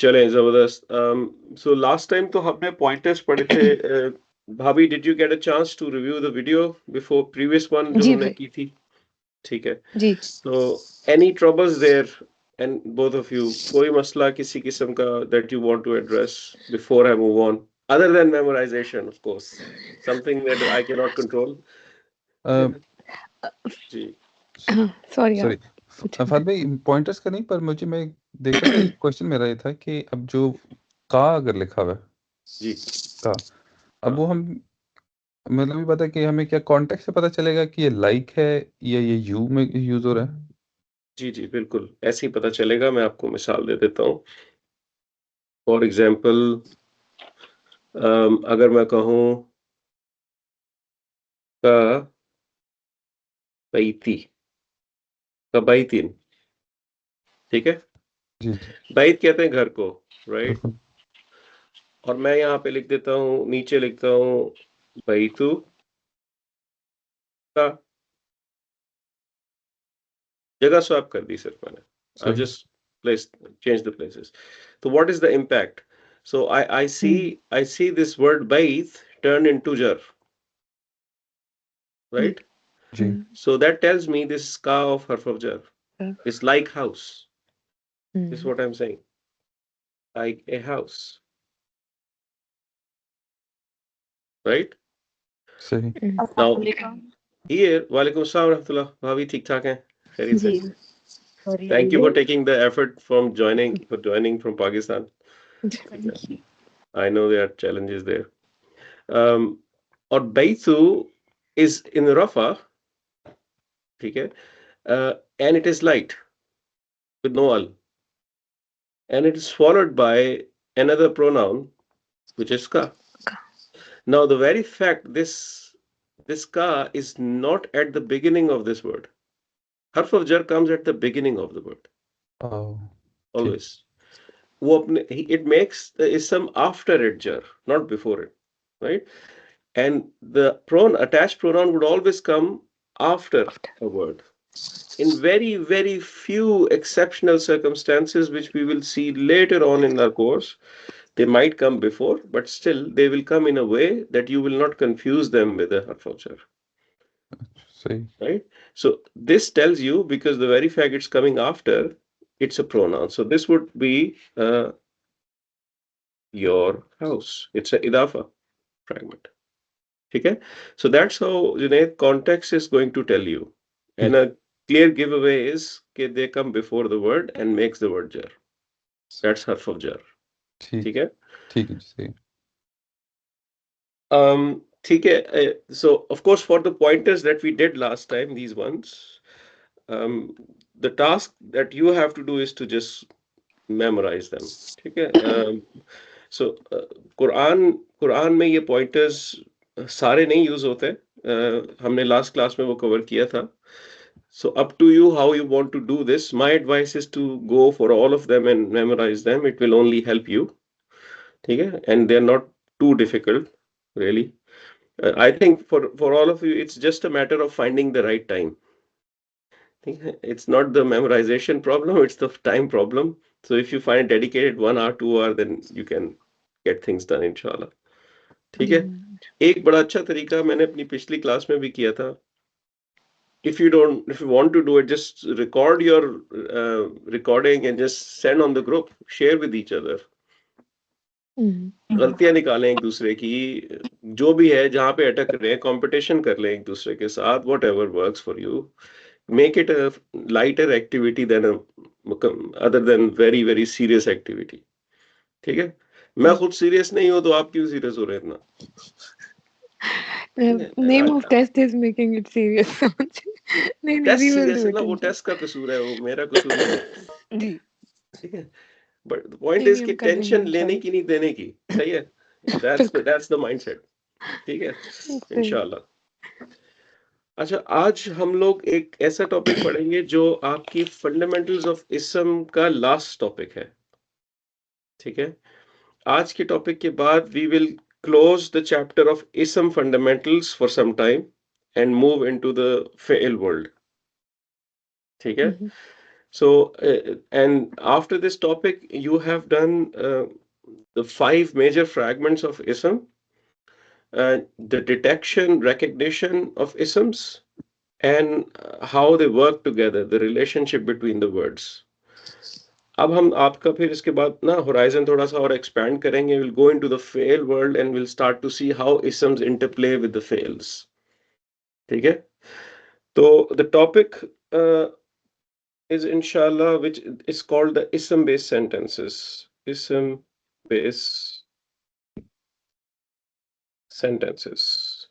चलें जबरदस्त. So last time तो हमने pointers पढ़े थे. भाभी, did you get a chance to review the video before previous one जो जी हमने भाई की थी? ठीक है. जी. So any troubles there, and both of you, कोई मसला किसी किस्म का that you want to address before I move on, other than memorization, of course, something that I cannot control. जी. सॉरी सॉरी आप पूछे. फहद भाई, पॉइंटर्स का नहीं, पर मैं देख रहा था, एक क्वेश्चन मेरा ये था कि अब जो का अगर लिखा हुआ है जी. का, अब वो हम मतलब ये पता है कि हमें क्या कॉन्टेक्स्ट से पता चलेगा कि ये लाइक है या ये यू में यूज हो रहा है? जी जी बिल्कुल ऐसे ही पता चलेगा. मैं आपको मिसाल दे देता हूँ. फॉर एग्जाम्पल, अगर मैं कहूँ का बैती, का बैतीन, ठीक है. जी जी बैत कहते हैं घर को, राइट. बिल्कुल. और मैं यहाँ पे लिख देता हूँ, नीचे लिखता हूँ बैतू का. जगह स्वैप कर दी सिर्फ मैंने. I सही. just change the places. So what is the impact? So I see this word bait turn into jar, right? Ji So that tells me this ka of harf of jar is like house. This is what I'm saying. Like a house, right? सही. Now here, walaikum assalam rahmatullah. भाभी ठीक ठाक हैं? खैरियत से? जी. Thank you for taking the effort from joining from Pakistan. Thank you. I know there are challenges there. Or Baitu is in Rafa, ठीक है, and it is light with no al, and it is followed by another pronoun which is ka. Now the very fact this ka is not at the beginning of this word. Harf of jar comes at the beginning of the word Oh, always. वो अपने it makes the ism after it jar, not before it, right? And the attached pronoun would always come after a word. In very, very few exceptional circumstances, which we will see later on in our course, they might come before, but still they will come in a way that you will not confuse them with a harf of jar, सही. right? So this tells you, because the very fact it's coming after, it's a pronoun. So this would be your house. It's a idafa fragment. Okay, so that's how Junaid context is going to tell you, and a clear giveaway is that they come before the word and makes the word jar. That's harf of jar. ठीक Okay. ठीक है जी, सही. Okay. So of course for the pointers that we did last time, these ones, the task that you have to do is to just memorize them. Okay. So Quran में ये pointers सारे नहीं use होते. हमने last class में वो cover किया था. So up to you how you want to do this. My advice is to go for all of them and memorize them. It will only help you. ठीक है? And they're not too difficult, really. I think for all of you, it's just a matter of finding the right time. ठीक है? It's not the memorization problem, it's the time problem. So if you find dedicated 1 hour, 2 hour, then you can get things done, inshallah. ठीक है? एक बड़ा अच्छा तरीका मैंने अपनी पिछली क्लास में भी किया था. If you want to do it, just record your recording and just send on the group, share with each other. गलतियां निकालें एक दूसरे की, जो भी है जहां पे अटक रहे हैं, कंपटीशन कर लें एक दूसरे के साथ. whatever works for you, make it a lighter activity than other than very very serious activity. ठीक है? मैं खुद सीरियस नहीं हूं तो आप क्यों सीरियस हो रहे हैं इतना? Name of test is making it serious. नहीं test we will serious do है it. ना, वो टेस्ट का कसूर है, वो मेरा कसूर नहीं है. जी. ठीक है? बट द पॉइंट नहीं इज कि हम कर लेंगे टेंशन लेने इंशाल्लाह. की नहीं देने की. सही है? That's the mindset. ठीक है? इंशाल्लाह. अच्छा, आज हम लोग एक ऐसा टॉपिक पढ़ेंगे जो आपकी फंडामेंटल्स ऑफ इस्म का लास्ट टॉपिक है. ठीक है? आज के टॉपिक के बाद we will close the chapter of ism fundamentals for some time and move into the fi'l world. ठीक है? So, and after this topic, you have done the five major fragments of ism, the detection, recognition of isms, and how they work together, the relationship between the words. अब हम आपका फिर इसके बाद ना horizon थोड़ा सा और एक्सपैंड करेंगे, will go into the fail world and will start to see how isms interplay with the fails. ठीक है? तो the topic is inshallah, which is called the ism based sentences. Ism based sentences.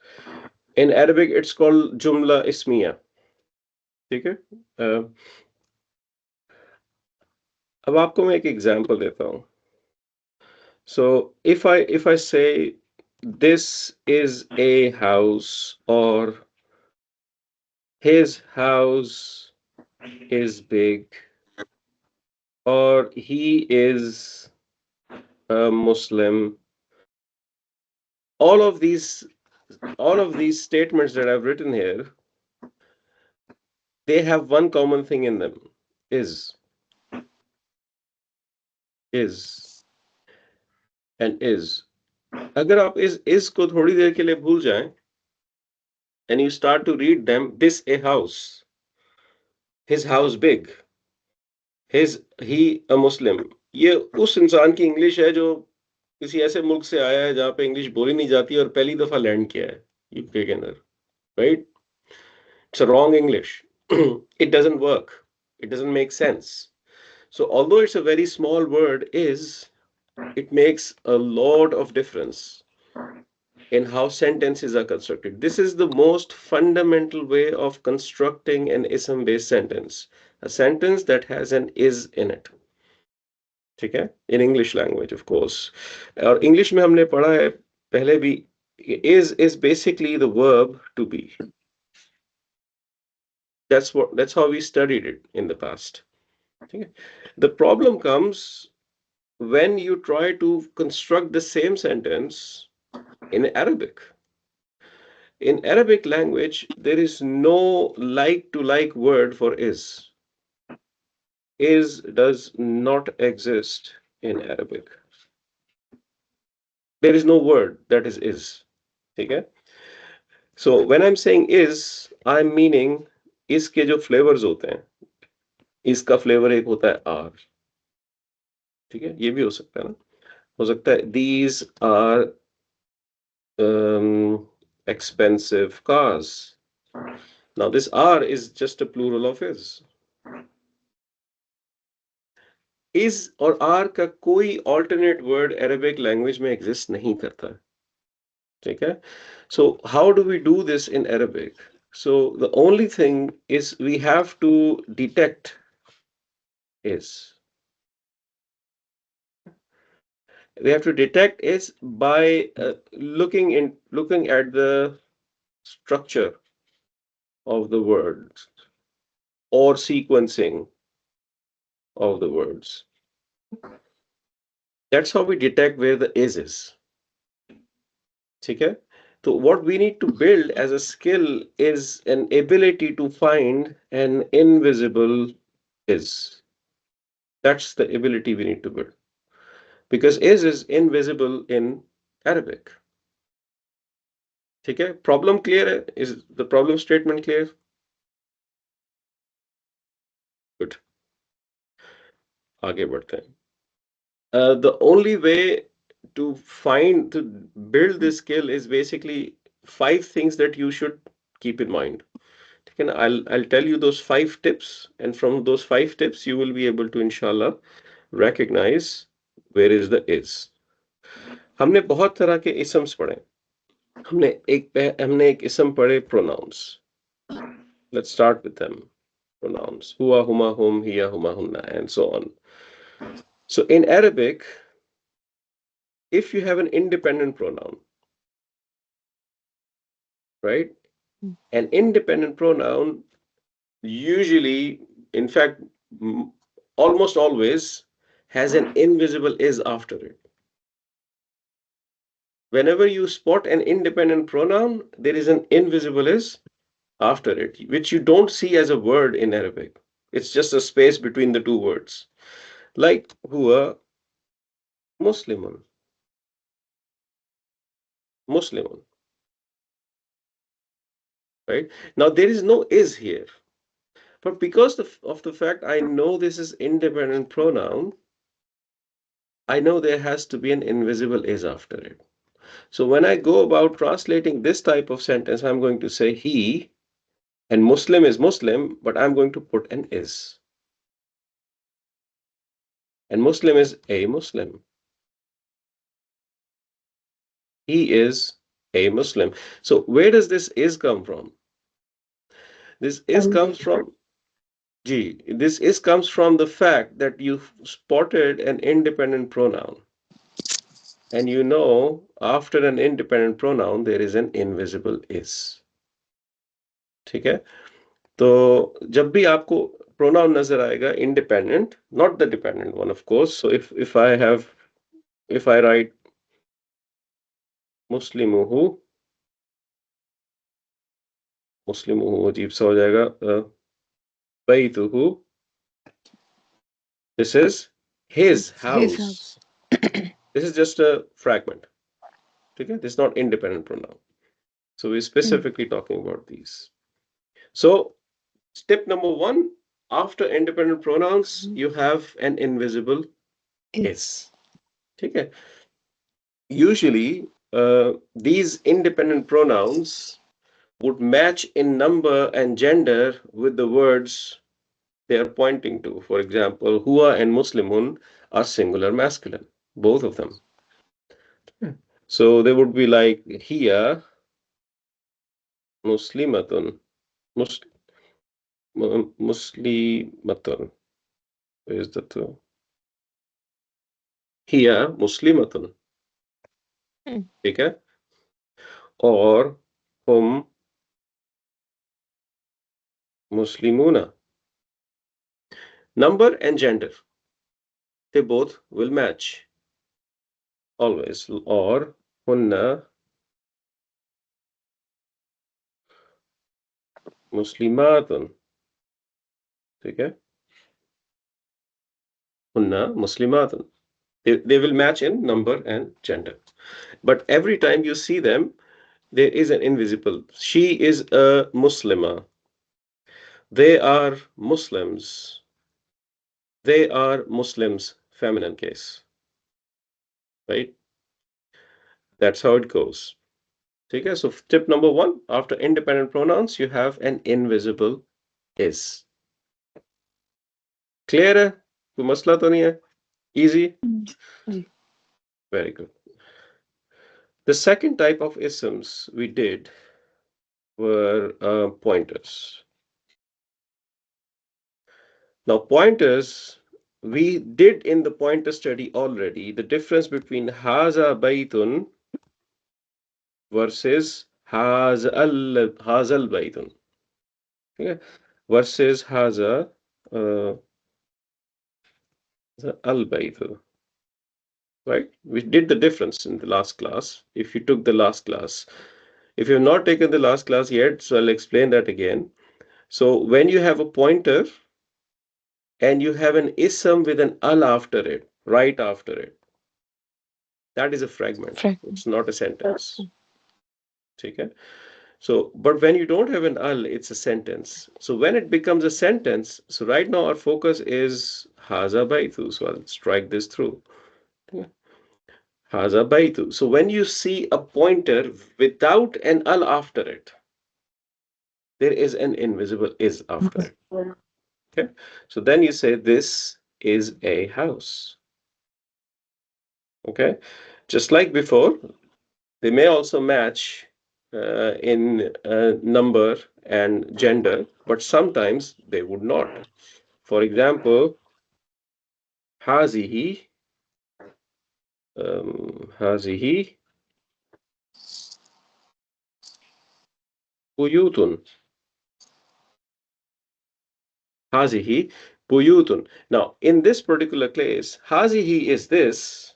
In Arabic, it's called Jumla Ismiya. ठीक है? अब आपको मैं एक example देता हूँ. So if I say this is a house, or his house is big, or he is a Muslim, all of these all of these statements that I've written here, they have one common thing in them. Is, is, and is. अगर आप is को थोड़ी देर के लिए भूल जाएं, and you start to read them, this a house, his house big, he a Muslim, ये उस इंसान की इंग्लिश है जो किसी ऐसे मुल्क से आया है जहां पे इंग्लिश बोली नहीं जाती और पहली दफा लैंड किया है यूके के अंदर, right? It's a wrong English. It doesn't work. It doesn't make sense. So although it's a very small word, is, it makes a lot of difference in how sentences are constructed. This is the most fundamental way of constructing an ism-based sentence. A sentence that has an is in it. ठीक है? In English language, of course. और English में हमने पढ़ा है पहले भी, is basically the verb to be. That's how we studied it in the past. Okay. The problem comes when you try to construct the same sentence in Arabic. In Arabic language, there is no like to like word for is. Is does not exist in Arabic. There is no word that is. Okay? So when I'm saying is, I'm meaning इसके जो flavors होते हैं, इसका flavor एक होता है R. ठीक है? ये भी हो सकता है ना? हो सकता है these are expensive cars. Now this are is just a plural of is. Is और are का कोई alternate word Arabic language में exist नहीं करता. ठीक है? So how do we do this in Arabic? So the only thing is we have to detect is. We have to detect is by looking at the structure of the words or sequencing of the words. That's how we detect where the is. Okay? So what we need to build as a skill is an ability to find an invisible is. That's the ability we need to build. Because is invisible in Arabic. Okay? Problem clear? Is the problem statement clear? Good. आगे बढ़ते हैं. The only way to build this skill is basically 5 things that you should keep in mind. Okay, I'll tell you those 5 tips, and from those 5 tips, you will be able to, inshallah, recognize where is the is. हमने बहुत तरह के isms पढ़े. हमने एक ism पढ़े pronouns. Let's start with them. Pronouns. Huwa, huma, hum, hiya, huma, hunna, and so on. So in Arabic, if you have an independent pronoun, right? An independent pronoun usually, in fact, almost always has an invisible is after it. Whenever you spot an independent pronoun, there is an invisible is after it, which you don't see as a word in Arabic. It's just a space between the two words. Like huwa Muslimun, Muslimun, right? Now there is no is here. But because of the fact I know this is independent pronoun, I know there has to be an invisible is after it. So when I go about translating this type of sentence, I'm going to say he, and Muslim is Muslim, but I'm going to put an is. And Muslim is a Muslim. He is a Muslim. So where does this is come from? This is Al. comes from this is comes from the fact that you spotted an independent pronoun. And you know after an independent pronoun there is an invisible is. ठीक है? तो जब भी आपको pronoun नजर आएगा independent, not the dependent one of course. So if I write muslimuhu, muslimuhu अजीब सा हो जाएगा. Baytuhu, this is his His house. house. This is just a fragment. Okay? This is not independent pronoun. So we're Mm. specifically talking about these. So step number one, after independent pronouns, Mhm. you have an invisible Is. is. Okay? Usually, these independent pronouns would match in number and gender with the words they are pointing to. For example, huwa and muslimun are singular masculine, both of them. Yeah. So they would be like hiya muslimatun, mus, muslimatun. Where is the two? Hiya muslimatun. Mm. ठीक है? और hum muslimuna. Number and gender, they both will match always. Or hunna muslimatun. ठीक है? Hunna muslimatun. They will match in number and gender. But every time you see them, there is an invisible. She is a Muslima. They are Muslims. They are Muslims, feminine case, right? That's how it goes. Okay, so tip number one, after independent pronouns, you have an invisible is. Clear है? कोई मसला तो नहीं है? Easy? Mm. Ji. Very good. The second type of isms we did were pointers. Now, pointers, we did in the pointer study already the difference between haza baytun versus hazal baytun. Okay? Versus haza uh, al baytu. Right? We did the difference in the last class. If you took the last class, if you have not taken the last class yet, so I'll explain that again. So when you have a pointer and you have an ism with an al after it, right after it, that is a fragment. Fragment. It's not a sentence. Okay? So, but when you don't have an al, it's a sentence. So when it becomes a sentence, so right now our focus is haza baitu. So I'll strike this through. Haza baitu. So when you see a pointer without an al after it, there is an invisible is after it. Okay? So then you say this is a house. Okay? Just like before, they may also match in number and gender, but sometimes they would not. For example, hazihi, hazihi buyutun, hazihi buyutun. Now, in this particular case, hazihi is this,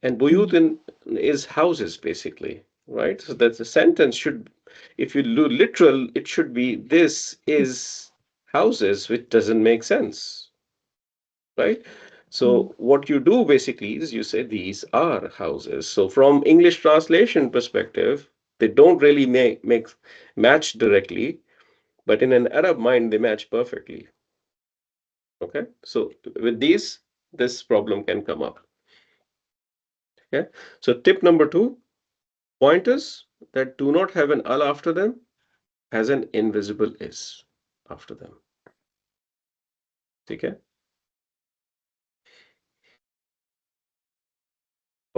and Mm. buyutun is houses, basically, right? So that the sentence should, if you do literal, it should be this is houses, which doesn't make sense, right? Mm. So what you do basically is you say these are houses. So from English translation perspective, they don't really make match directly, but in an Arab mind, they match perfectly. Okay, so with these, this problem can come up. Okay, so tip number two, pointers that do not have an al after them has an invisible is after them. Okay,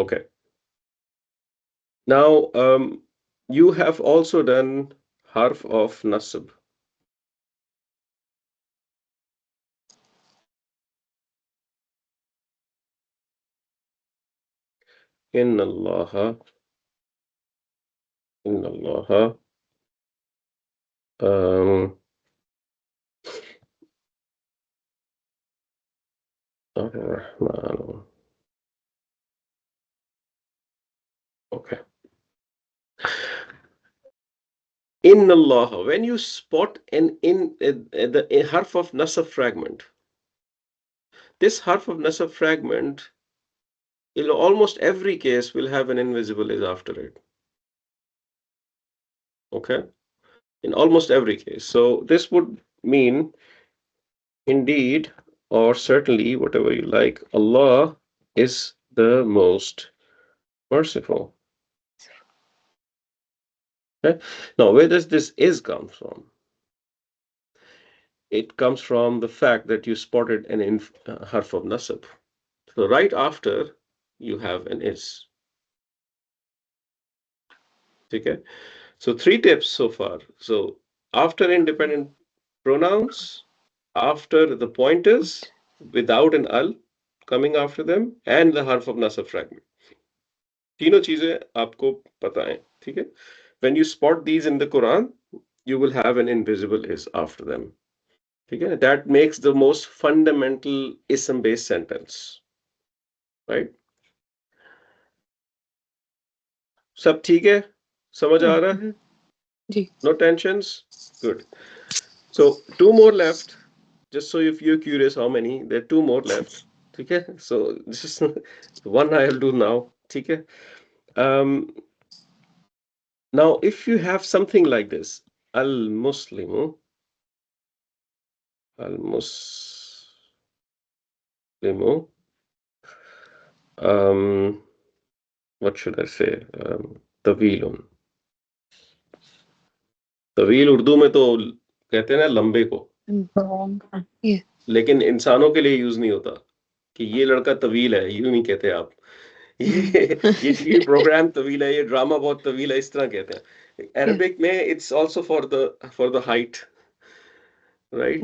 okay. Now, you have also done harf of nasb. In Allah, in Allah, um, Ar-Rahman. Okay. In Allah, when you spot an in the a harf of nasab fragment, this harf of nasab fragment, in almost every case, will have an invisible is after it. Okay, in almost every case. So this would mean indeed, or certainly, whatever you like, Allah is the most merciful. Okay? Now, where does this is come from? It comes from the fact that you spotted an harf of nasab. So right after you have an is. Okay. So three tips so far. So after independent pronouns, after the pointers without an al coming after them, and the harf of nasab fragment. तीनों चीजें आपको पता है, ठीक है? When you spot these in the Quran, you will have an invisible is after them. ठीक है? That makes the most fundamental ism-based sentence, right? सब ठीक है? समझ आ रहा है? जी. No tensions? Good. So two more left. Just so if you're curious how many, there are two more left. Okay, so this is one I'll do now. Okay. Um, Now, if you have something like this, al-Muslimu, al-Muslimu, um, what should I say? Tawilun. तवील उर्दू में तो कहते हैं ना लंबे को, Wrong. Yeah. लेकिन इंसानों के लिए यूज नहीं होता कि ये लड़का तवील है, यूं नहीं कहते आप। ये प्रोग्राम तवील है, ये ड्रामा बहुत तवील है, इस तरह कहते हैं। Yeah. अरबिक में it's also for the height, right?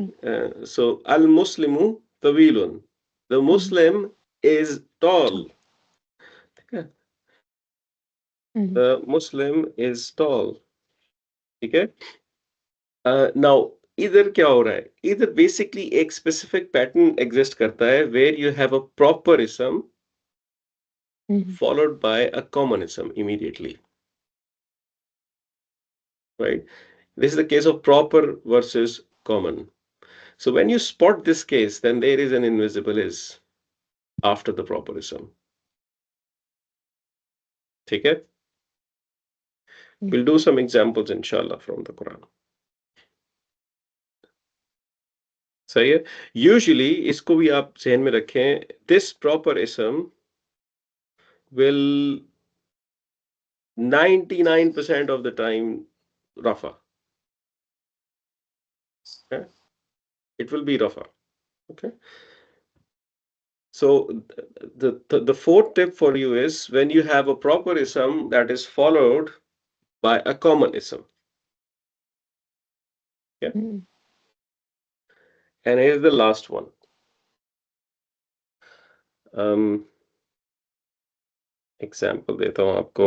So अल मुस्लिमु तवीलुन, द मुस्लिम इज टॉल, ठीक है? द मुस्लिम इज टॉल, ठीक है? नाउ इधर क्या हो रहा है, इधर बेसिकली एक स्पेसिफिक पैटर्न एग्जिस्ट करता है where you have a proper ism followed by a commonism immediately, right? This is the case of proper versus common. So when you spot this case, then there is an invisible is after the proporism. ठीक है? We'll do some examples inshallah from the Quran. सही है? Usually इसको भी आप ज़हन में रखें, this proper ism will 99% of the time rafa. Okay? It will be rafa. Okay? So the fourth tip for you is when you have a proper ism that is followed by a common ism. Yeah? And here's the last one. Example देता हूँ आपको,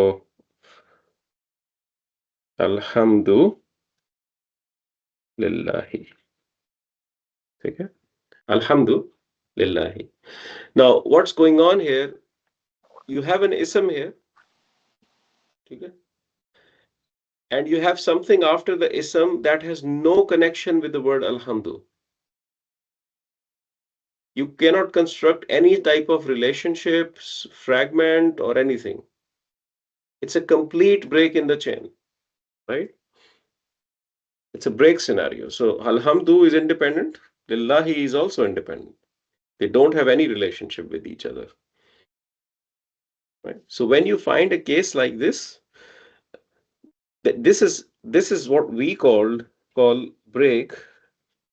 अल्हम्दु लिल्लाहि, ठीक है? Alhamdu lillahi. Now, what's going on here? You have an ism here, okay? And you have something after the ism that has no connection with the word alhamdu. You cannot construct any type of relationships, fragment, or anything. It's a complete break in the chain, right? It's a break scenario. So Alhamdu is independent. Lillahi is also independent. They don't have any relationship with each other, right? So when you find a case like this, this is what we call break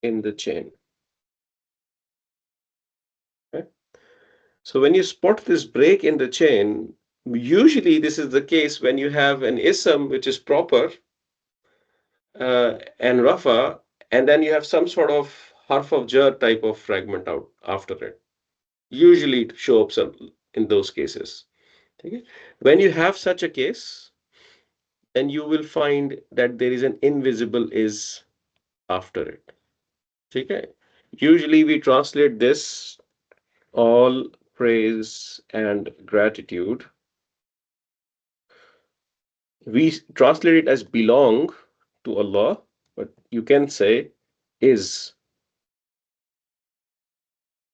in the chain. Right? So when you spot this break in the chain, usually this is the case when you have an ism which is proper and rafa, and then you have some sort of harf of jar type of fragment out after it. Usually it shows up in those cases. Okay? When you have such a case, then you will find that there is an invisible is after it. Okay? Usually we translate this all praise and gratitude. We translate it as belong to Allah, but you can say is.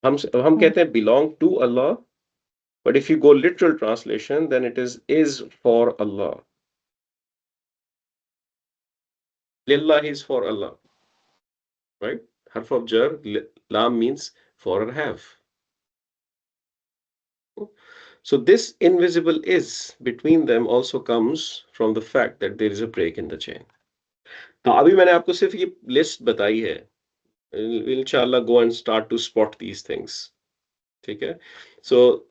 हम Oh, कहते हैं belong to Allah, but if you go literal translation, then it is for Allah. Lillah is for Allah, right? Harf of jar, lam means for or have. So this invisible is between them also comes from the fact that there is a break in the chain. तो अभी मैंने आपको सिर्फ ये list बताई है. We'll inshallah go and start to spot these things. ठीक है? So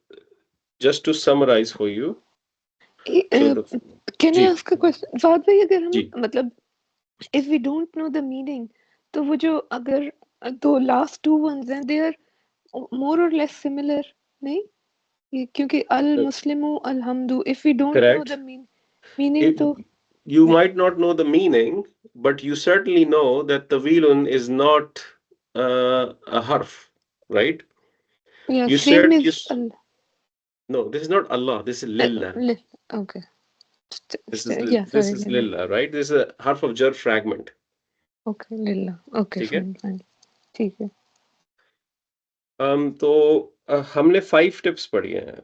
just to summarize for you. So the can I ji ask a question? साथ भाई अगर हम जी मतलब if we don't know the meaning, तो वो जो अगर तो last two ones हैं, they are more or less similar, नहीं? क्योंकि अल मुस्लिमु अलहम्दु, if we don't know the correct. meaning, It, तो you might not know the meaning, but you certainly know that tawilun is not a harf, right? yeah, You same said is al. no, this is not Allah, this is lillah. Okay. This Yeah, sorry, is Lillah. lillah, right? This is a harf of jar fragment. Okay, Lillah. Okay, ठीक है? fine. ठीक है. तो हमने 5 tips पढ़ी हैं.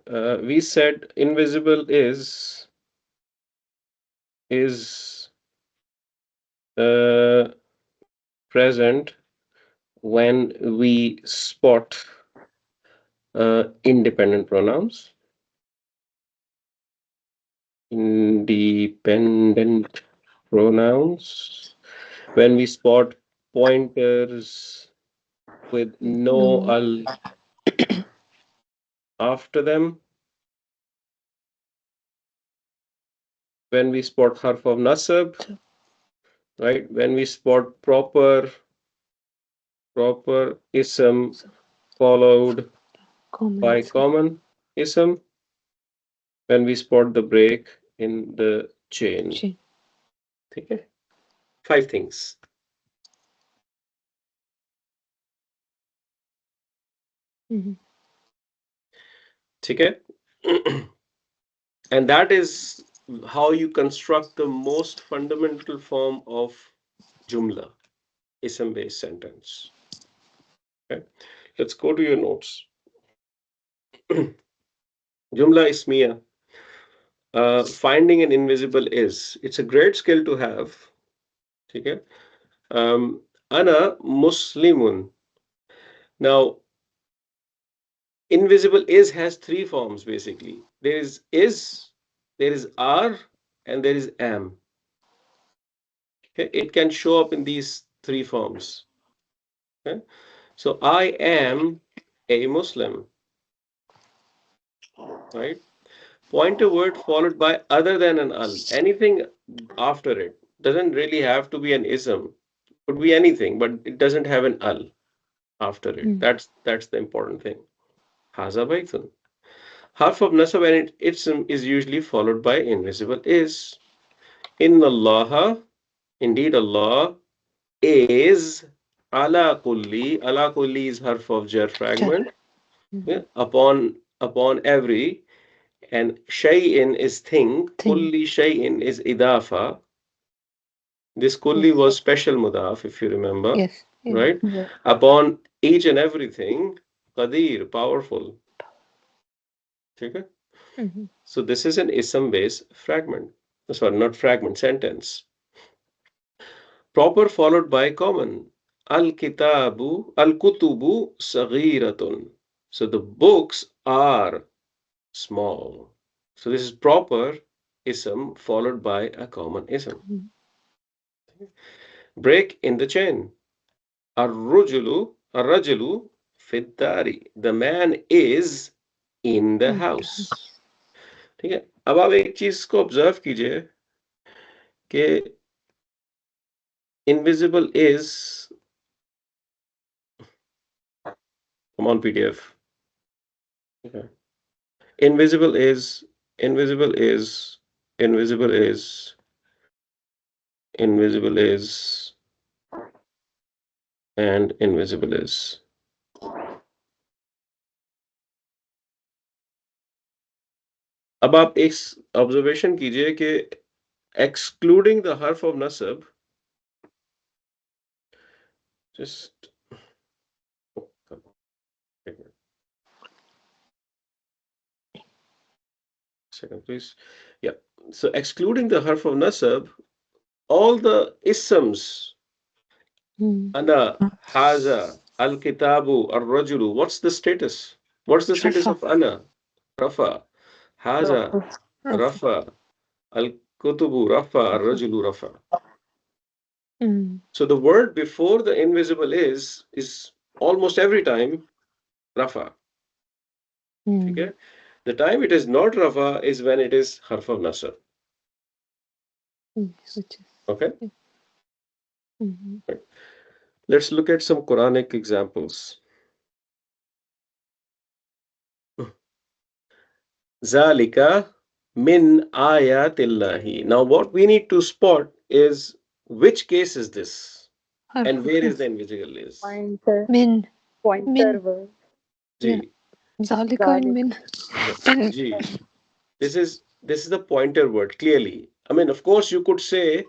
We said invisible is uh, present when we spot independent pronouns. Independent pronouns. When we spot pointers with no No. al after them. When we spot harf of nasab, right? When we spot proper ism followed by Comments. common ism. When we spot the break in the chain. She. ठीक है? 5 things. Mm-hmm. ठीक है? And that is how you construct the most fundamental form of Jumla, ism based sentence. Okay, let's go to your notes. Jumla Ismiya. Finding an invisible is. It's a great skill to have. Okay. Ana Muslimun. Now, invisible is has 3 forms basically. There is, there is are, and there is am. Okay. It can show up in these 3 forms. Okay. So I am a Muslim, right? Pointer word followed by other than an al. Anything after it doesn't really have to be an ism. Could be anything, but it doesn't have an al after it. Mm. That's the important thing. Haza baitun. Harf of nasab and ism is usually followed by invisible is. In Allah, indeed Allah is ala kulli. Ala kulli is harf of jar Chal. fragment. Mm-hmm. Yeah, upon every, and shay'in is thing, Thing. kulli shay'in is idafa. This kulli Yes. was special mudaf, if you remember, Yes. Yeah. right? Yeah. Upon each and everything, Qadir, powerful. Okay? Mhm. So this is an ism based fragment. Sorry, not fragment, sentence. Proper followed by common. Al kitabu, al kutubu saghiratun. So the books are small. So this is proper ism followed by a common ism. Mhm. Break in the chain. Ar-rajulu fiddari. The man is in the In the house. house. ठीक है अब आप एक चीज को observe कीजिए कि invisible is come on PDF. Okay. Invisible is invisible is invisible is invisible is and invisible is. अब आप एक ऑब्जर्वेशन कीजिए कि excluding the harf of nasab, just oh, come on, take a second, please. Yeah. So excluding the harf of nasab, all the isms, Mm. ana, haza, al kitabu, ar rajulu, what's the status? What's the status Rafa. of ana? Rafa. Haza, Rafa. rafa. Al kutubu, rafa. Ar Rafa. rajulu, rafa. Mm. So the word before the invisible is almost every time rafa. Mm. Okay? The time it is not rafa is when it is harf of nasr. Mm. Which is Okay? yeah. Mhm. Right. Let's look at some Quranic examples. Zalika min ayatillahi. Now, what we need to spot is which case is this Harf and of where is the nas. invisible is. Pointer, Min. pointer Min. word. Yeah. G. Zalika and Garlic. min. Yeah. And G. This is the pointer word clearly. I mean, of course, you could say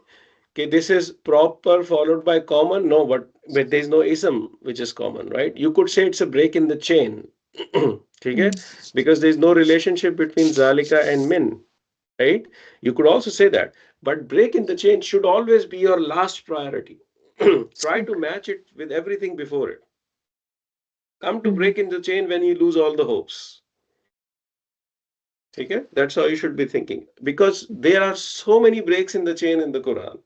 okay, this is proper followed by common. No, but there is no ism which is common, right? You could say it's a break in the chain. Okay? mm. Because there is no relationship between zalika and min, right? You could also say that. But break in the chain should always be your last priority. Try to Okay. match it with everything before it. Come to Mm. break in the chain when you lose all the hopes. Okay? That's how you should be thinking. Because there are so many breaks in the chain in the Quran.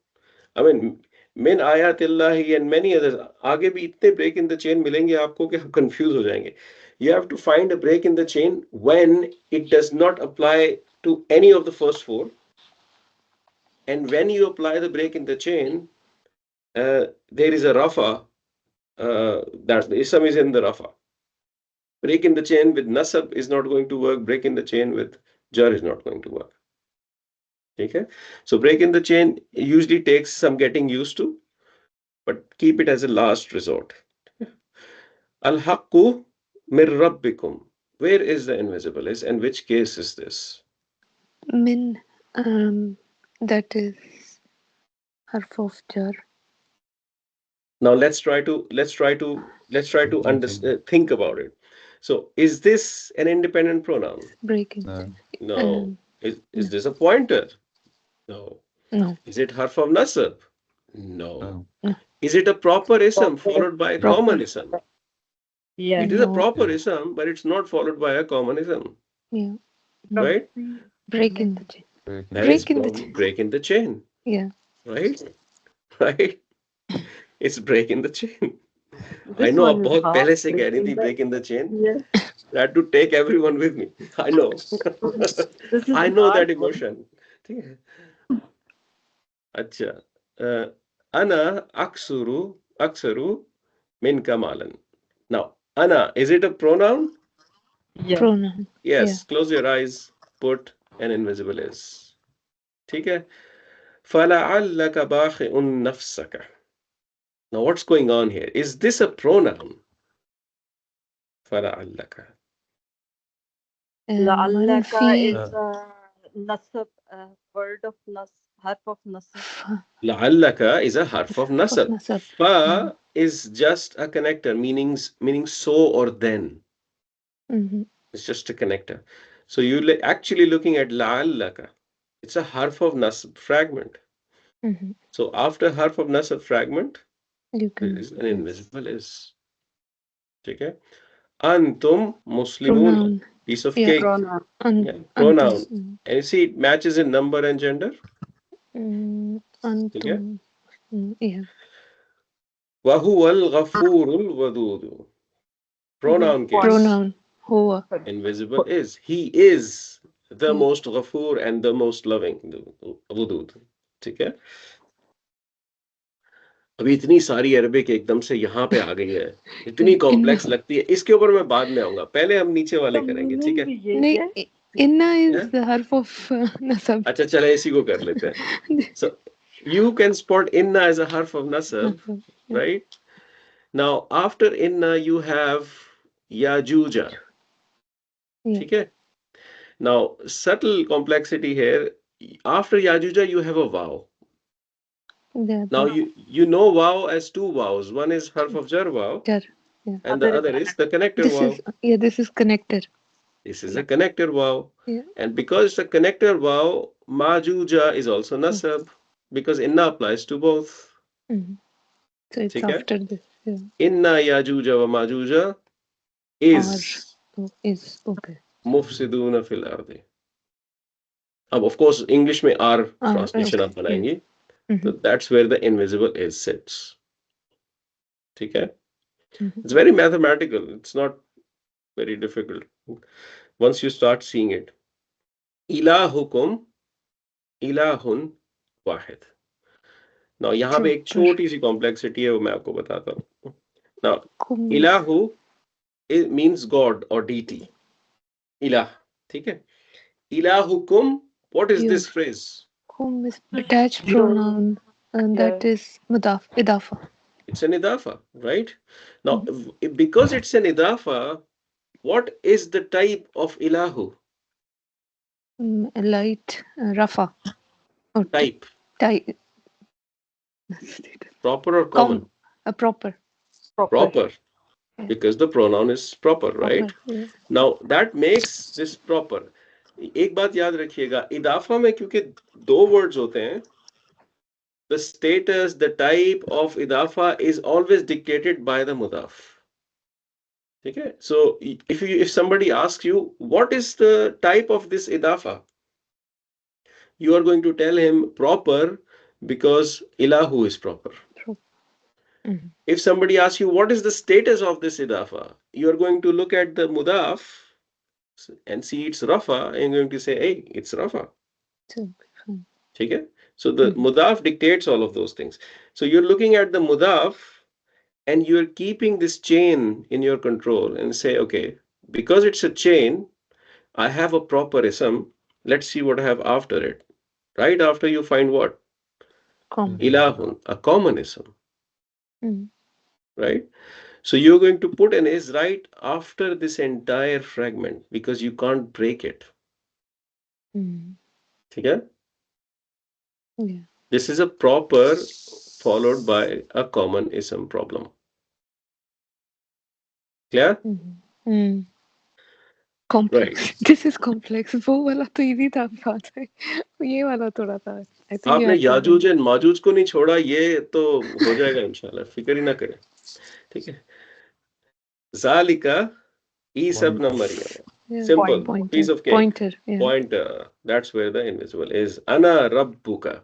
I mean, min ayatillahi and many others. आगे भी इतने break in the chain मिलेंगे आपको कि आप confuse हो जाएंगे. You have to find a break in the chain when it does not apply to any of the first four. And when you apply the break in the chain, there is a rafa. That the ism is in the rafa. Break in the chain with nasab is not going to work. Break in the chain with jar is not going to work. Okay? So break in the chain usually takes some getting used to, but keep it as a last resort. Al-haqqu mir rabbikum. Where is the invisible is and which case is this? Min. That is harf of jar. Now let's try to Breaking. think about it. So is this an independent pronoun? Breaking. No. No. Um. Is No. this a pointer? No. No. Is it harf of nasab? No. No. No. Is it a proper ism Proper. followed by a Proper. common ism? Yes. It is a No. proper Yes. ism, but it's not followed by a common ism, Yeah. No. right? Probably Break in the min. chain. Breaking. That is Break in the probably chain. break in the chain, Yeah. right? Right? It's break in the chain. I This know one आप is बहुत hard. पहले से कह रही Breaking थी the. break in the chain. Yes. I had to take everyone with me. I know. This is I know hard that one. emotion. ठीक है? अच्छा. أنا أكثر من كمالا. Now, أنا, is it a pronoun? Yes. Pronoun. Yeah. Yes. Close your eyes. Put an invisible is. ठीक है? فلعلك باخع نفسك. Now, what's going on here? Is this a pronoun? فلعلك. لعلك منفي. is Uh, nasab, word of harf of nasab. لعلك is a harf of Harf of nasab. nasab. Fa is just a connector, meaning so or then. Mhm. It's just a connector. So you're actually looking at la'allaka. It's a harf of nasb fragment. Mhm. So after harf of nasb fragment, You there can is an yes. invisible is. Okay? Antum muslimun, Pronoun. piece of Yeah. cake. pronoun. Yeah, Antum. pronoun. And you see, it matches in number and gender. Okay? Antum. Yeah. Wahuwal ghafurul wadudu. Yeah. Pronoun One. case. Pronoun. Huwa. Invisible is. He is the Yeah. most ghafur and the most loving. Wadud. ठीक है? अभी इतनी सारी Arabic एकदम से यहाँ पे आ गई है, इतनी Inna. कॉम्प्लेक्स लगती है. इसके ऊपर मैं बाद में आऊंगा, पहले हम नीचे वाले तो करेंगे, ठीक मीनिंग है? भी यही नहीं, है. Inna is हैं? the harf of nasab. अच्छा चले इसी को कर लेते हैं. So you can spot inna as a harf of nasab, Nasab. Yeah. right? Now after inna you have yajuja, Yeah. ठीक है? Now subtle complexity here. After yajuja you have a vaw. Yeah. Now you know vaw as two vaws. One is harf of jar vaw, Jar. Yeah. and the other is the connector This vaw. is this is connector. This is a connector vaw. Yeah. And because it's a connector vaw, majuja is also nasab because inna applies to both. Mhm. So it's ठीक है? after this. Yeah. Inna yajuja wa majuja is Is okay. mufsiduna fil ardi. अब of course English में R translation Okay. आप बनाएंगे, Mhm. so that's where the invisible is sits. ठीक है? Mhm. It's very mathematical. It's not very difficult once you start seeing it. Ilahukum ilahun wahid. Now यहाँ पे एक Proper. छोटी सी complexity है, वो मैं आपको बताता हूँ. Now Kum. ilahu it means God or deity. Ilah, ठीक है? Ilahukum, what is Your this phrase? kum is attached Your. pronoun, and that is mudaf idafa. It's an idafa, right? Now because it's an idafa, what is the type of ilahu? Light rafa or Type, type. proper or common? Proper. Proper, Yeah. because the pronoun is proper, right? Proper. Yeah. Now that makes this proper. एक बात याद रखिएगा, इदाफा में क्योंकि दो words होते हैं, the status, the type of idafa is always dictated by the mudaf. Okay, so if somebody asks you what is the type of this idafa, you are going to tell him proper because ilahu is proper. Mhm. If somebody asks you what is the status of this idafa, you are going to look at the mudaf and see it's rafa, and you're going to say, hey, it's rafa. So, fine. Okay? So the mudaf dictates all of those things. So you're looking at the mudaf and you're keeping this chain in your control and say, okay, because it's a chain, I have a proper ism. Let's see what I have after it. Right after you find what? Common. Ilahun, a common ism. Mm. Right? So you're going to put an is right after this entire fragment because you can't break it. Mm. Okay? Yeah. This is a proper followed by a common ism problem. Clear? Mm. Complex. Right. This is complex. वो वाला तो easy था बात है. ये वाला थोड़ा था. I think you आपने have to Yajuj and Majuj को नहीं छोड़ा, ये तो हो जाएगा इंशाल्लाह, फिक्र ही ना करें. ठीक है? Zalika Isa ibn Maryam. Yeah. Simple. Pointer. Piece of cake. Pointer. Yeah. Pointer. That's where the invisible is. Ana Rabbuka.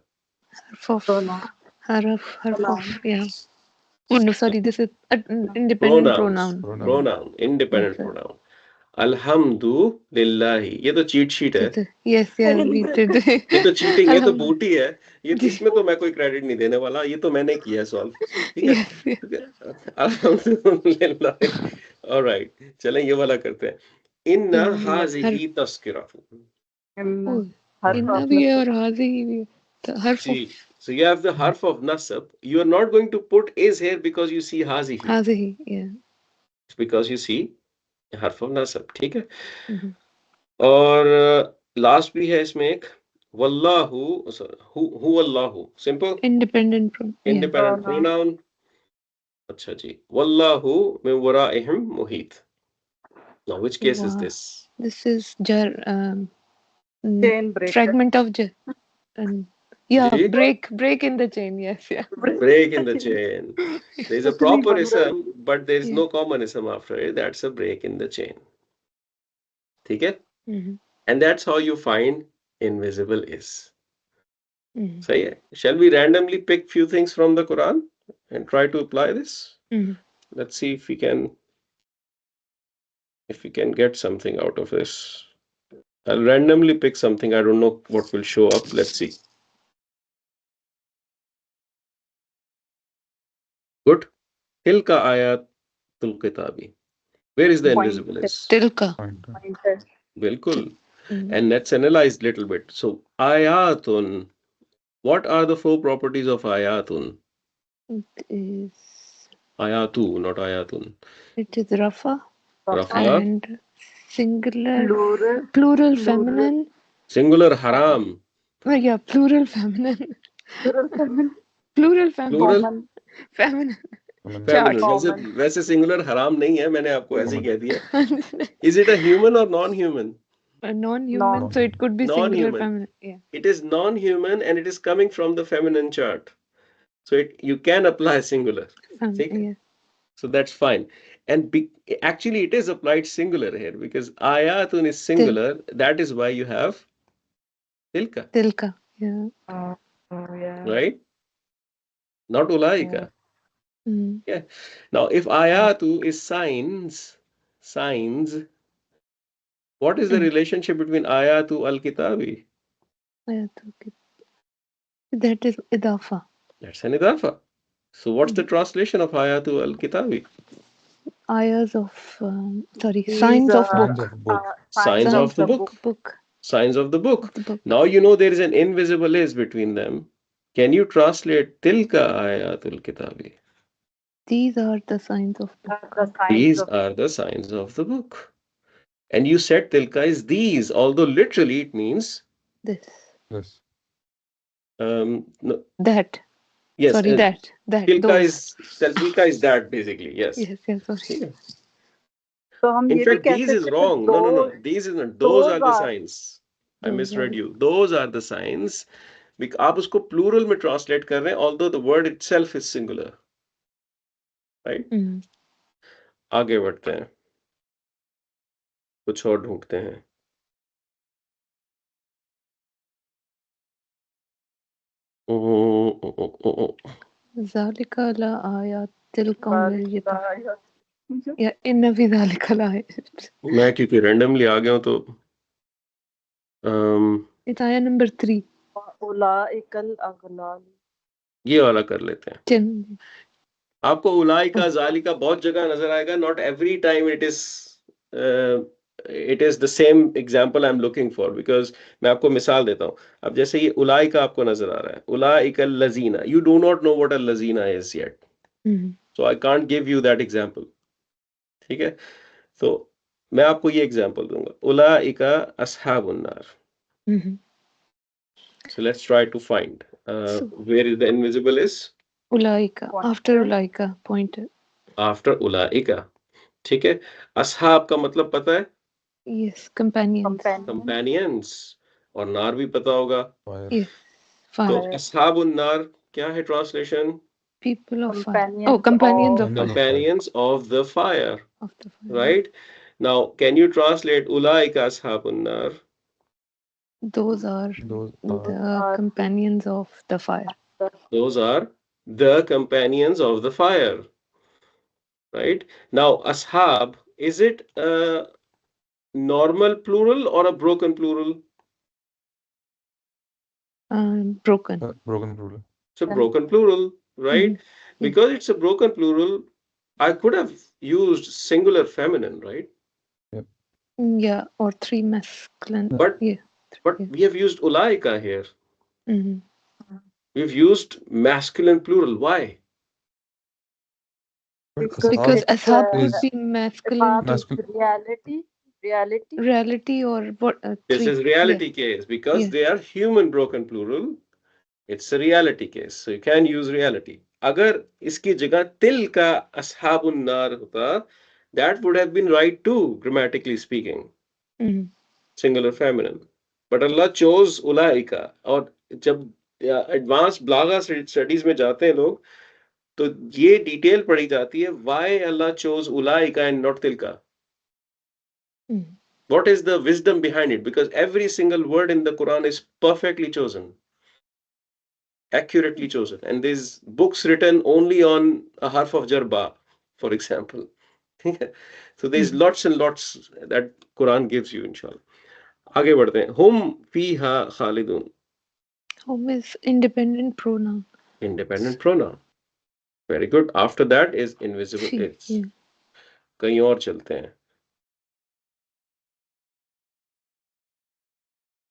Harf of. Pronoun. Harf Pronoun. of. Yeah. Oh no, sorry. This is independent Pronouns. pronoun. Pronoun. Independent Sorry. pronoun. Alhamdu lillahi. ये तो cheat sheet है. Yes, we did. ये तो cheating, ये तो Alhamdulillah. बूटी है. ये इसमें तो मैं कोई क्रेडिट नहीं देने वाला. ये तो मैंने किया सॉल्व. ठीक है? Yes, yes. ठीक है? अल्हम्दुलिल्लाह. All right. चलें ये वाला करते हैं. इन्ना हाज़िही तस्किरतु. Oh, Harf Inna of भी है nasab. और हाज़ी भी है. The harf of See, so you have the harf of nasab. You are not going to put is here because you see hazihi. हाज़ी. Yeah. It's because you see harf of nasab. ठीक है? Mhm. और last भी है इसमें एक वल्लाहु, who वल्लाहु. Simple. Independent pronoun. Yeah. Independent pronoun. अच्छा जी. वल्लाहु मिन वराइहिम Muhit. Now, which case is Wow. this? This is Chain breaker. fragment of yeah, Ji? break in the chain. Yes, yeah. Break in the chain. There is a Actually, proper Bangla. ism, but there is Yeah. no common ism after it. That's a break in the chain. Okay? Mm-hmm. And that's how you find invisible is. Mm-hmm. So, yeah. Shall we randomly pick few things from the Quran and try to apply this? Mm-hmm. Let's see if we can get something out of this. I'll randomly pick something. I don't know what will show up. Let's see. Good. Tilka ayatul kitabi. Where is the Mm-hmm. invisible Pointed. is? Tilka. Pointer. Pointed. Bilkul. Mm-hmm. And let's analyze a little bit. So, ayatun. What are the four properties of ayatun? It is Ayatu, not ayatun. Rafa Rafa. Rafa. and singular Plural. plural Plural. feminine. Singular Common. haram. Oh yeah, plural feminine. Plural. Feminine. Plural feminine. Plural Common. Feminine I mean, chart. feminine. वैसे Common. वैसे singular haram नहीं है. मैंने आपको ऐसे ही common. कह दिया. Is it a human or non-human? A non-human, Non. so it Non-human. could be singular Non-human. feminine. Yeah. It is non-human and it is coming from the feminine chart. So you can apply singular. Feminine. ठीक है? Yeah. So that's fine. And actually, it is applied singular here because ayatun is Til singular. That is why you have tilka, Tilka. Yeah. Yeah. right? Not ulaika. Mm. Yeah. Now, if ayatu is signs, what is the Mm. relationship between ayatu al-kitabi? Okay. That is idafa. That's an idafa. So what's the Mm. translation of ayatu al-kitabi? Ayahs of sorry, These signs of are Signs book. of book. Signs signs Signs of of the the book. book. book Signs of the of book. the book. Now you know there is an invisible is between them. Can you translate tilka ayatul kitabi? These are the signs of Are book. the signs These of are the signs of the book. And you said tilka is these, although literally it means This. Yes. no, That. yes, Sorry, that. Those. tilka is that basically. Yes. Yes, yes, sorry. ठीक है? तो हम In ये भी fact, कह these is सकते हैं wrong. No, no, no. These is not. Those those are the are signs. I Those misread are. you. Those are the signs. आप उसको plural में translate कर रहे हैं, although the word itself is singular. Right? Mm. आगे बढ़ते हैं. कुछ और ढूंढते हैं. Zalika la ayatil qawmiyata. the Yeah, inna fi zalika la ayat. मैं क्योंकि randomly आ गया हूं तो It's ayah number 3. उलाइकल अगलाल ये वाला कर लेते हैं. Chin. आपको उलाई Oh, का जाली का बहुत जगह नजर आएगा. Not every time it is the same example I am looking for because मैं आपको मिसाल देता हूं. अब जैसे ये उलाई का आपको नजर आ रहा है, उलाई का लजीना, you do not know what a लजीना is yet, mm-hmm. So I can't give you that example. ठीक है, तो मैं आपको ये एग्जांपल दूंगा, उलाई का अस्हाबुन नार. Mm-hmm. So let's try to find So, where is the invisible is ulaika. After pointer ulaika, pointer. after ulaika. ठीक है, असहाब का मतलब पता है, Yes, companions. companion कंपेनियंस, और नार भी पता होगा. Fire. Yes, तो fire. असहाबुन नार क्या है translation? People of fire. companions Oh, companions of Companion fire. of fire. Companions of the fire, Of the fire. right? Now can you translate ulaika ashabun nar? Those are Those the are companions of the fire. the Those are the companions of the fire, right? Now ashab, is it a normal plural or a broken plural? Broken. broken rule. It's a broken plural, right? Mm-hmm. Yeah. Because it's a broken plural, I could have used singular feminine, right? Yep. Yeah, or 3 masculine. But Yeah. but Yeah. we have used ulaika here. Mm-hmm. We've used masculine plural. Why? But Because ashab ashab could is be masculine Ashab too. is masculine. reality Reality or what? This 3. is Yeah. reality case because Yeah. they are human broken plural. It's a reality case, so you can use reality. अगर इसकी जगह तिल का ashabun nar होता, That would have been right too, grammatically speaking, Mm. singular feminine. But Allah chose ulaika. और जब advance ब्लागा studies में जाते हैं लोग, तो ये डिटेल पढ़ी जाती है, why Allah chose ulaika and not tilka. Mm. What is the wisdom behind it? Because every single word in the Quran is perfectly chosen, accurately chosen, and there's books written only on a harf of jarba, for example. So there's Mm. lots and lots that Quran gives you, inshallah. आगे बढ़ते हैं. Hum fiha khalidun. Home is independent pronoun. Independent pronoun. Very good. After that is invisible Fi. is. Yeah. कहीं और चलते हैं.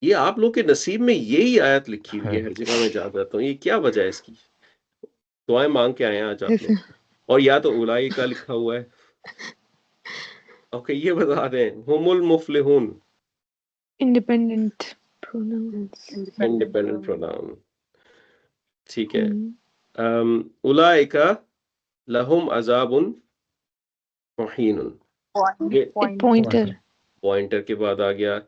ये आप लोग के नसीब में यही आयत लिखी हुई है। है, हर जगह मैं याद रहता हूँ. ये क्या वजह है इसकी? दुआएं मांग के आए हैं आज आप लोग. और या तो उलाई का लिखा हुआ है. ओके, ये बता दें. हुमुल मुफलिहून. Independent pronouns. Independent independent pronoun. Pronoun. ठीक है. Mm. उलाइका लहुम अजाबुन मुहीनुन. Point, ये A pointer. Pointer. pointer. Pointer के बाद आ गया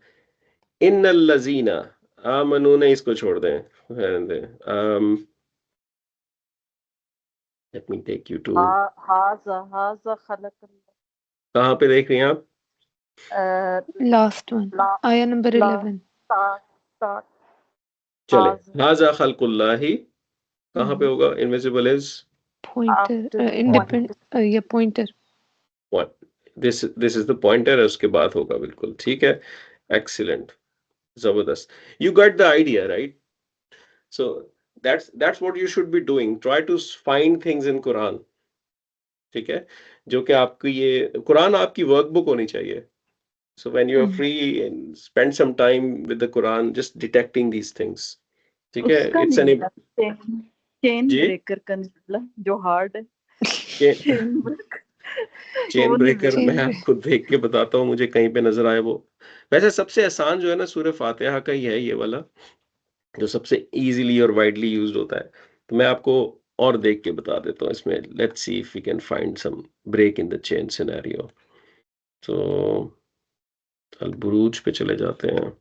इन्नल लजीना. आमनू ने इसको छोड़ दें. रहने दें. Let me take you to. Haza khalaq. कहाँ पे देख रही हैं आप? Last one. La, Ayah number la, 11. start. चले. Haza. हाजा खल्कुल्लाही. कहाँ पे Mm. होगा? Invisible is Pointer. After pointer. Independent. point. Yeah, pointer. One. This is the pointer. उसके बाद होगा. बिल्कुल ठीक है. एक्सीलेंट. जबरदस्त. You got the idea, right? So that's what you should be doing. Try to find things in Quran. ठीक है. जो कि आपकी ये कुरान आपकी वर्कबुक होनी चाहिए. So when you are Mm. free and spend some time with the Quran, just detecting these things. ठीक है. उसका It's an निकला चेन जी. ब्रेकर का निकला जो हार्ड है. चेन ब्रेकर चेन वो नहीं ब्रेकर मिला. मैं Chain. आपको देख के बताता हूँ, मुझे कहीं पे नजर आए वो. वैसे सबसे आसान जो है ना सूरह फातिहा का ही है ये वाला, जो सबसे इजीली और वाइडली यूज्ड होता है. तो मैं आपको और देख के बता देता हूँ इसमें. Let's see if we can find some break in the chain scenario. तो अल बुरूज पे चले जाते हैं.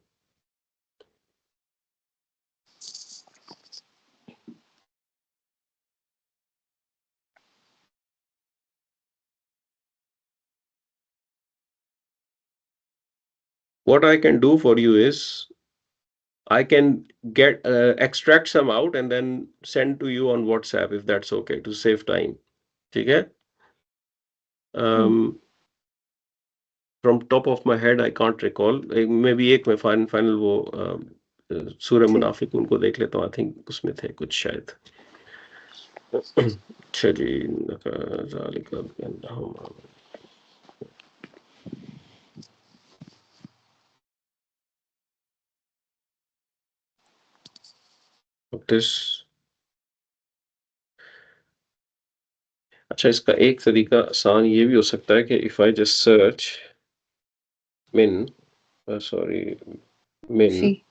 What I can do for you is I can get extract some out and then send to you on WhatsApp if that's okay to save time. ठीक है. Mm. From top of my head I can't recall. Maybe एक मैं final वो सूरह ठीक. मुनाफिकून को देख लेता हूँ. आई थिंक उसमें थे कुछ शायद. अच्छा जी. ज़ालिका बिअन्नहुम. दिस. अच्छा, इसका एक तरीका आसान ये भी हो सकता है कि इफ आई जस्ट सर्च मिन, सॉरी, मिन. Fi.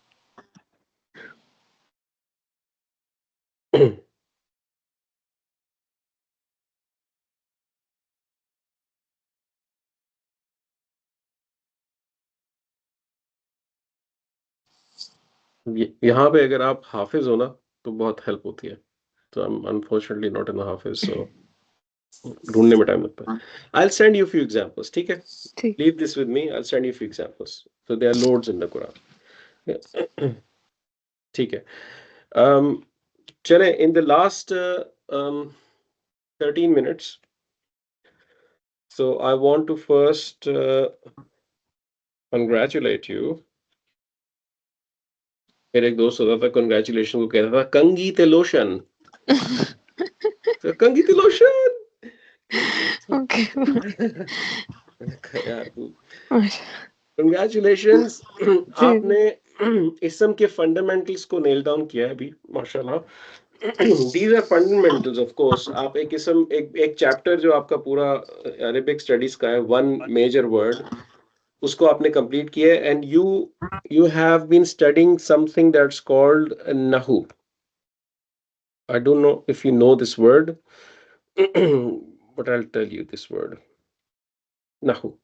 यहाँ पे अगर आप हाफिज हो ना तो बहुत हेल्प होती है. तो I am unfortunately not in हाफिज, सो ढूंढने में टाइम लगता है. I will send you few examples. ठीक है. ठीक. Leave this with me. I will send you few examples. So there are loads in the Quran. ठीक है. um, चले. In the last 13 minutes, so I want to first congratulate you. मेरे एक दोस्त होता था, कंग्रेचुलेशन को कहता था कंगी ते लोशन. तो कंगी ते लोशन. Okay. यार तू. Right. कंग्रेचुलेशंस. जी. आपने इसम के फंडामेंटल्स को नेल डाउन किया है अभी, माशाल्लाह. These are fundamentals. Of course आप एक किस्म एक चैप्टर जो आपका पूरा अरेबिक स्टडीज का है, वन मेजर वर्ड, उसको आपने कंप्लीट किया है. And you have been studying something that's called nahu. I don't know if you know this word, but I'll tell you this word. Nahu.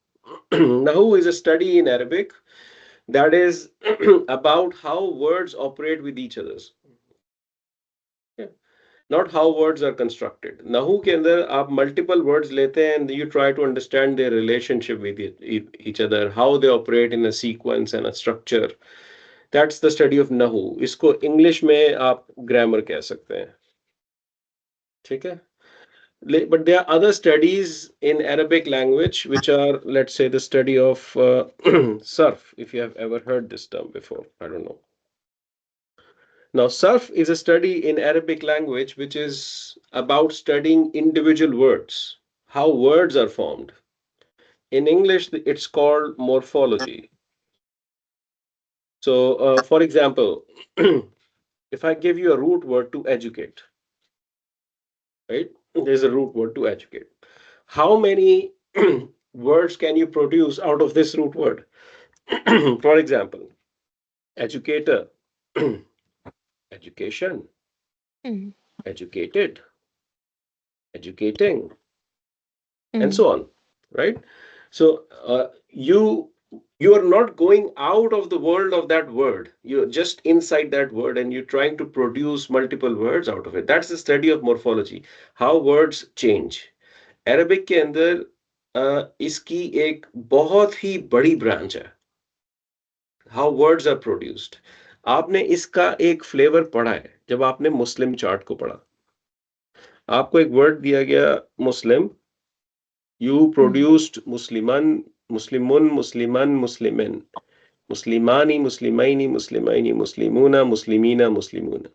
Nahu is a study in Arabic that is about how words operate with each others. Yeah. Not how words are constructed. Nahu के अंदर आप multiple words लेते हैं and you try to understand their relationship with each other, how they operate in a sequence and a structure. That's the study of Nahu. इसको English में आप grammar कह सकते हैं. ठीक है? But there are other studies in Arabic language which are, let's say, the study of sarf, if you have ever heard this term before. I don't know. Now, sarf is a study in Arabic language which is about studying individual words, how words are formed. In English, it's called morphology. So, for example, if I give you a root word to educate, right? There's a root word to educate. How many words can you produce out of this root word? For example, educator, education, Mm. educated, educating, and Mm. so on, right? So you are not going out of the world of that word. You're just inside that word and you're trying to produce multiple words out of it. That's the study of morphology, how words change. Arabic के अंदर इसकी एक बहुत ही बड़ी branch है, how words are produced. आपने इसका एक फ्लेवर पढ़ा है जब आपने मुस्लिम चार्ट को पढ़ा. आपको एक वर्ड दिया गया मुस्लिम, यू प्रोड्यूस्ड मुस्लिमन, मुस्लिमुन, मुस्लिमन, मुस्लिमिन, मुस्लिमानी, मुस्लिमाइनी, मुस्लिमाइनी, मुस्लिमूना, मुस्लिमीना, मुस्लिमूना.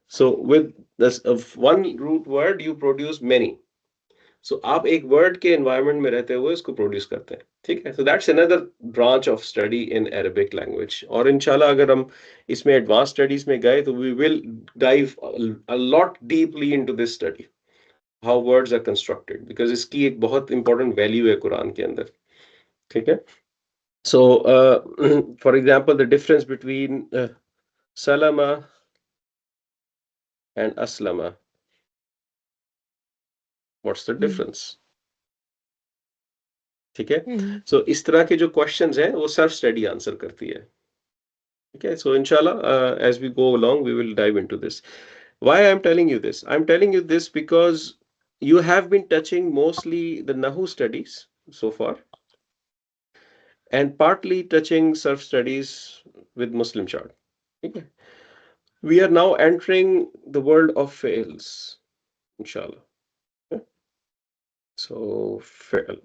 So with this of one root word you produce many. So आप एक वर्ड के एनवायरनमेंट में रहते हुए इसको प्रोड्यूस करते हैं. ठीक है. So that's another branch of study in Arabic language. और इंशाल्लाह अगर हम इसमें एडवांस स्टडीज में गए तो we will dive a lot deeply into this study, how words are constructed, because इसकी एक बहुत इंपॉर्टेंट वैल्यू है कुरान के अंदर. ठीक है. So for example, the difference between salama and aslama, what's the Mm. difference? ठीक है. Mm. So इस तरह के जो क्वेश्चंस हैं वो सेल्फ स्टडी आंसर करती है. Okay, so inshallah, as we go along, we will dive into this. Why I'm telling you this? I'm telling you this because you have been touching mostly the Nahu studies so far, and partly touching surf studies with Muslim chart. Okay. We are now entering the world of fails, inshallah. Okay. So fail.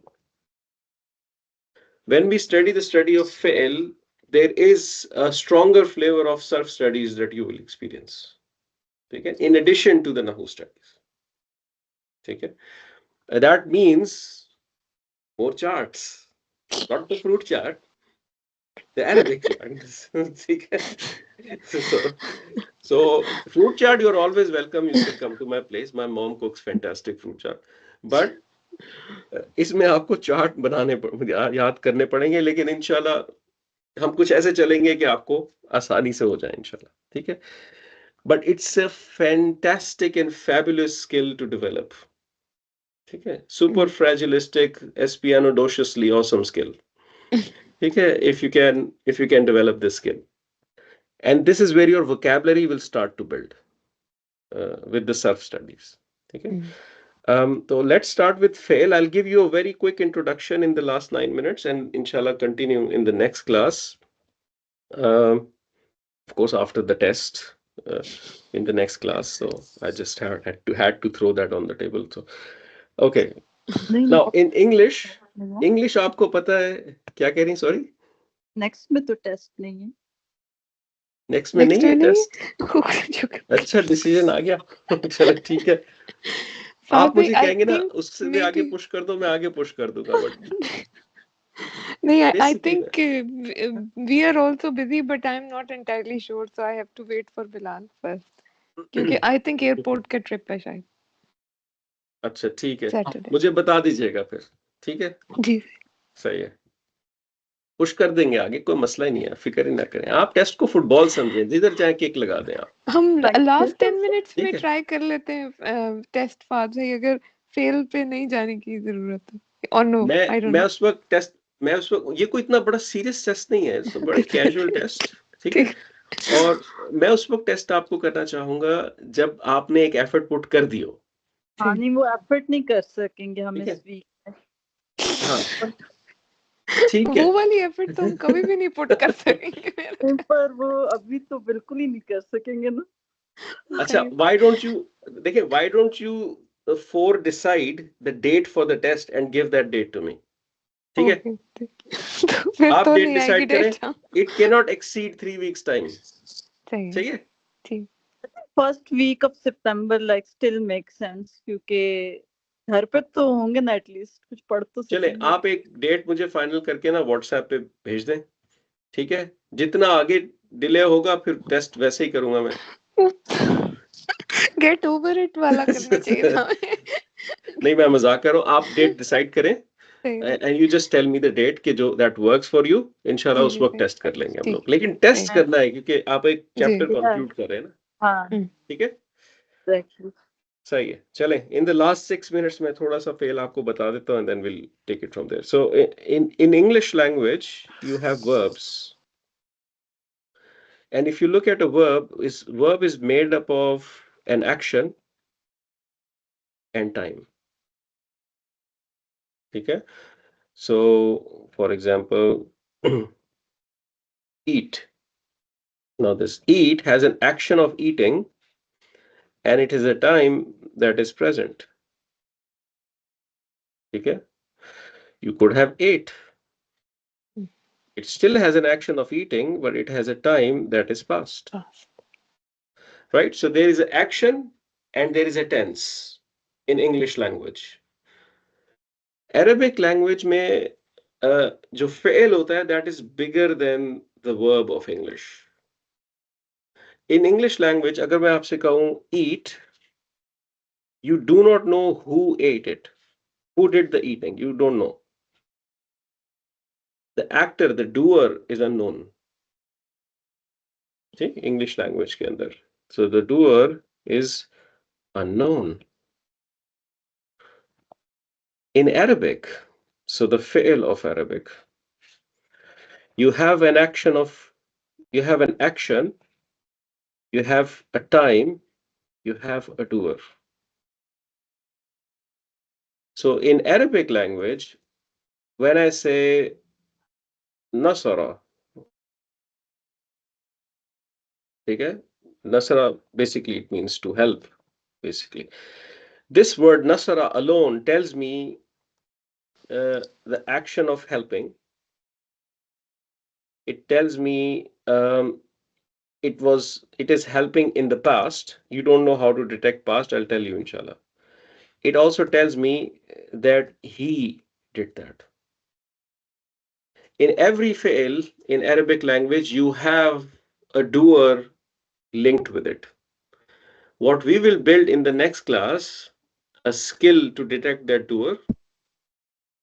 When we study the study of fail, there is a stronger flavor of surf studies that you will experience. Okay. In addition to the Nahu studies. Okay. That means more charts, not the fruit chart, the Arabic chart. so fruit chart, you're always welcome. You can come to my place. My mom cooks fantastic fruit chart. But इसमें आपको chart बनाने याद करने पड़ेंगे, लेकिन इंशाल्लाह हम कुछ ऐसे चलेंगे कि आपको आसानी से हो जाए इंशाल्लाह. ठीक है. But it's a fantastic and fabulous skill to develop. ठीक है. Super fragilistic, espianodociously awesome skill. ठीक है. If you can develop this skill, and this is where your vocabulary will start to build with the self studies. ठीक है. So let's start with fail. I'll give you a very quick introduction in the last 9 minutes, and inshallah continue in the next class. Of course, after the test in the next class. So I just had to throw that on the table. So okay. Now in English आपको पता है क्या कह रही? Sorry. Next में तो test नहीं है. नेक्स्ट में नहीं है टेस्ट. टेस्ट. अच्छा डिसीजन आ गया. चलो ठीक है. आप मुझे कहेंगे ना उससे भी आगे पुश कर दो, मैं आगे पुश कर दूंगा. बट नहीं, I think we are also busy, but I'm not entirely sure, so I have to wait for Bilal first. क्योंकि I think एयरपोर्ट का ट्रिप है शायद. अच्छा ठीक है. Saturday. मुझे बता दीजिएगा फिर. ठीक है. जी. सही है. पुश कर देंगे आगे, कोई मसला ही नहीं है. फिक्र ही ना करें. आप टेस्ट को फुटबॉल समझें, जिधर चाहे किक लगा दें आप. हम लास्ट 10 मिनट्स ठीक में है. ट्राई कर लेते हैं टेस्ट फाद से, अगर फेल पे नहीं जाने की जरूरत है. or no, I don't मैं know. उस वक्त टेस्ट, मैं उस वक्त, ये कोई इतना बड़ा सीरियस टेस्ट नहीं है, तो बड़ा कैजुअल टेस्ट, ठीक है। और मैं उस वक्त टेस्ट आपको करना चाहूंगा जब आपने एक एफर्ट पुट कर दियो। हाँ नहीं, वो एफर्ट नहीं कर सकेंगे हम ठीक है। इस वीक में। हाँ ठीक है। वो वाली एफर्ट तो हम कभी भी नहीं पुट कर सकेंगे मेरा। पर वो अभी तो बिल्कुल ही नहीं कर सकेंगे ना। अच्छा, why don't you, देखिए, why don't you four decide the date for the test and give that date to me, ठीक है। Okay, तो फिर आप तो डेट नहीं आएगी डिसाइड करें, date. It cannot exceed 3 weeks time, सही सही है। ठीक। First week of September like still make sense, क्योंकि घर पे तो होंगे ना, एटलीस्ट कुछ पढ़ तो चले, सकेंगे। आप एक डेट मुझे फाइनल करके ना व्हाट्सएप पे भेज दें, ठीक है। जितना आगे डिले होगा फिर टेस्ट वैसे ही करूंगा मैं। गेट ओवर इट वाला करना चाहिए था। नहीं, मैं मजाक कर रहा हूँ, आप डेट डिसाइड करें and you just tell me the date कि जो दैट वर्क्स फॉर यू, इंशाल्लाह उस वक्त टेस्ट कर लेंगे हम लोग। लेकिन टेस्ट करना है क्योंकि आप एक चैप्टर कंक्लूड कर रहे हैं ना, हाँ ठीक है। एग्जैक्टली। सही है। चले, इन द लास्ट 6 minutes में थोड़ा सा फेल आपको बता देता हूँ, and then will take it from there. So in English language you have verbs, and if you look at a verb is made up of an action and time, ठीक है। So for example, eat. Now this eat has an action of eating and it is a time that is present, ठीक है। You could have ate. It still has an action of eating, but it has a time that is past. Right? So there is an action and there is a tense in English language. Arabic language में जो fail होता है, that is bigger than the verb of English. In English language, अगर मैं आपसे कहूँ eat, you do not know who ate it. Who did the eating? You don't know. The actor, the doer is unknown. See, English language के अंदर. So the doer is unknown. In Arabic, so the fail of Arabic, you have an action, you have a time, you have a doer. So in Arabic language, when I say nasara, okay, nasara basically it means to help, basically. This word nasara alone tells me the action of helping. It tells me it is helping in the past. You don't know how to detect past, I'll tell you inshallah. It also tells me that he did that. In every fail in Arabic language, you have a doer linked with it. What we will build in the next class, a skill to detect that doer.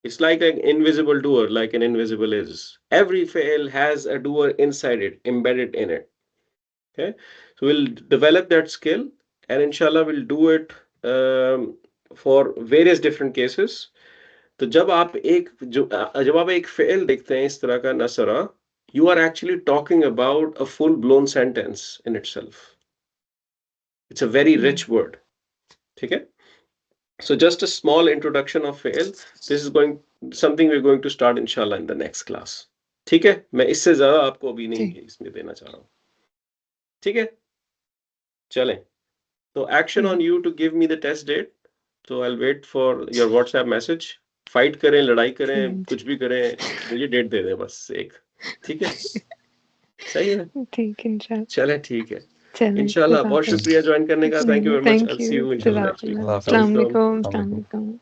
It's like an invisible doer, like an invisible is. Every fail has a doer inside it, embedded in it. Okay, so we'll develop that skill, and inshallah we'll do it for various different cases. तो जब आप एक fail देखते हैं इस तरह का नसरा, you are actually talking about a full blown sentence in itself. It's a very rich word. ठीक है? So just a small introduction of fail. This is something we're going to start inshallah in the next class. ठीक है? मैं इससे ज्यादा आपको अभी नहीं इसमें देना चाह रहा हूँ. ठीक है? चलें. So action on you to give me the test date. So I'll wait for your WhatsApp message. Fight करें, लड़ाई करें, कुछ भी करें, मुझे डेट दे दे बस एक. ठीक है? सही है? ठीक है इंशाल्लाह. चलें, ठीक है. चलें, इंशाल्लाह. बहुत शुक्रिया ज्वाइन करने का. Thank you very much. Thank I'll see you. you inshallah next week. अस्सलाम वालेकुम. अस्सलाम वालेकुम.